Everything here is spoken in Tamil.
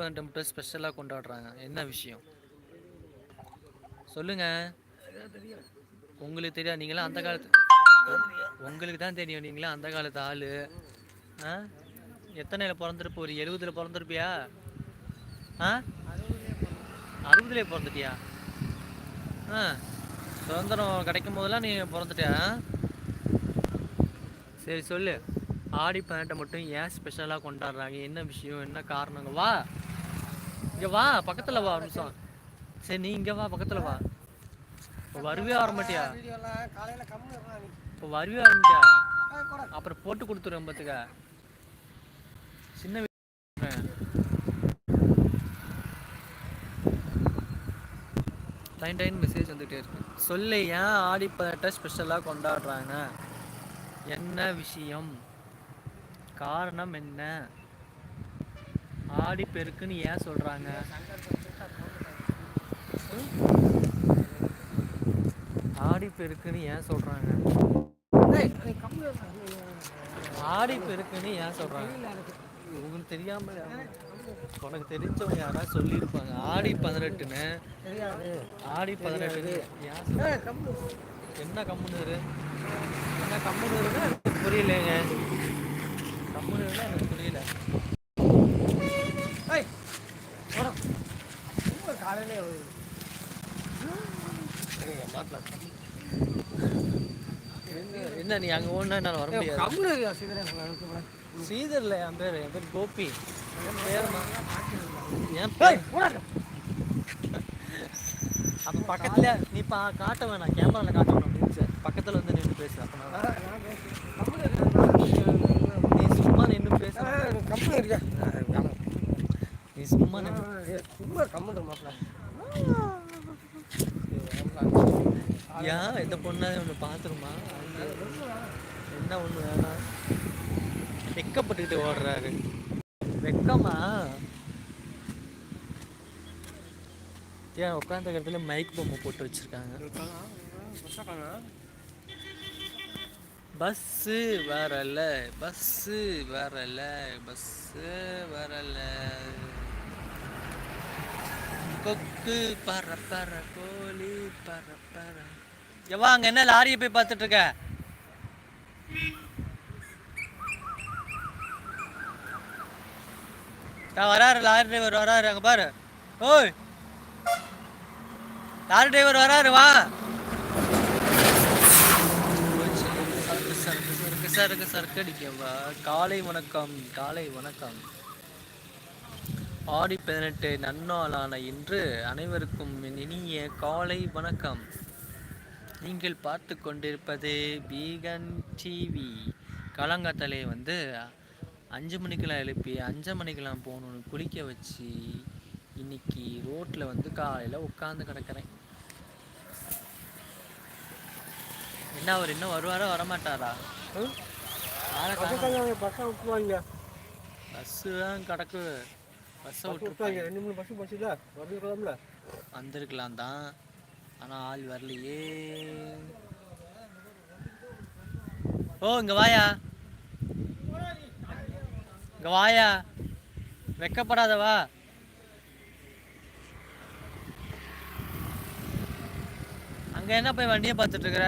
மட்டும் ஸ்பெஷலாக கொண்டாடுறாங்க? என்ன விஷயம் சொல்லுங்க. உங்களுக்கு தெரியாது, நீங்களாம் அந்த காலத்து, உங்களுக்கு தான் தெரியும், நீங்களாம் அந்த காலத்து ஆளு. ஆ எத்தனையில பிறந்திருப்ப? ஒரு 70ல் பிறந்திருப்பியா? ஆ 60லே பிறந்துட்டியா? ஆ சுதந்திரம் கிடைக்கும் போதெல்லாம் நீ பிறந்துட்டியா? சரி சொல்லு. ஆடி 18 மட்டும் ஏன் ஸ்பெஷலாக கொண்டாடுறாங்க? என்ன விஷயம், என்ன காரணங்க? வா இங்கே வா, பக்கத்தில் வா ஒரு நிமிஷம். சரி நீ இங்கே வா, பக்கத்தில் வா. இப்போ வருவே வர மாட்டியா? இப்போ வருவே வர மாட்டியா? அப்புறம் போட்டு கொடுத்துருவேன் பார்த்துக்க. சின்ன டைம் மெசேஜ் வந்துகிட்டே இருக்கு. சொல்லு, ஏன் ஆடி 18 ஸ்பெஷலாக கொண்டாடுறாங்க? என்ன விஷயம், காரணம் என்ன? ஆடி பெருக்குன்னு ஏன் சொல்கிறாங்க? ஆடி பெருக்குன்னு ஏன் சொல்கிறாங்க? ஆடி பெருக்குன்னு ஏன் சொல்கிறாங்க? உங்களுக்கு தெரியாமல் உனக்கு தெரிஞ்சவங்க யாராவது சொல்லியிருப்பாங்க. ஆடி 18ன்னு. ஆடி 18ன்னு ஏன் என்ன கம்முன்னு என்ன கம்முன்னு எனக்கு புரியலைங்க. கம்முன்னு எனக்கு புரியல. காலையிலே என்ன நீ அங்கே ஒன்றா நான் வர முடியாது. ஸ்ரீதர்ல என் பேர் கோபி. என் பேருமா? என் பேர் அப்போ பக்கத்தில் நீ காட்ட வேணாம், கேமராவில் காட்ட வேணாம் அப்படின்னு பக்கத்தில் வந்து நின்று பேசு. அப்போ நீ சும்மா நின்று பேச. நீ சும்மா சும்மா கம்முன்ற மாப்பிள்ள. ஏன் இந்த பொண்ணாவே ஒன்று பார்த்துருமா? என்ன ஒன்று வேணாம், வெக்கப்பட்டுக்கிட்டு ஓடுறாரு. வெக்கமா? ஏன் உட்காந்த இடத்துல மைக் பொம்மை போட்டு வச்சிருக்காங்க. பஸ்ஸு வரல, பஸ்ஸு வரல, பஸ்ஸு வரல, கொக்கு பற கோழி பற. எவ்வா அங்கே என்ன லாரியை போய் பார்த்துட்டு இருக்க? வராரு லாரி டிரைவர் வராரு, அங்கே பாரு. ஓய் லாரி டிரைவர் வராரு, வா. சரக்கு அடிக்கவா? காலை வணக்கம், காலை வணக்கம். ஆடி 18 நன்னாளான இன்று அனைவருக்கும் இனிய காலை வணக்கம். நீங்கள் பார்த்து கொண்டிருப்பது வீகன் டிவி. காலங்காத்தாலே 5 மணிக்கெல்லாம் எழுப்பி 5 மணிக்கெல்லாம் போகணுன்னு குளிக்க வச்சு இன்னைக்கு ரோட்டில் காலையில் உட்காந்து கிடக்கிறேன். என்ன அவர் இன்னும் வருவாரா வரமாட்டாரா? பஸ்ஸு தான் கிடக்கு. பஸ்ஸை விட்டுருப்பாங்க. 2-3 பஸ் இல்லை வந்திருக்கலாம் தான், ஆனால் ஆள் வரலையே. ஓ இங்கே வாயா, இங்கே வாயா, வெக்கப்படாதவா. அங்கே என்ன போய் வண்டியை பார்த்துட்டு இருக்கிற?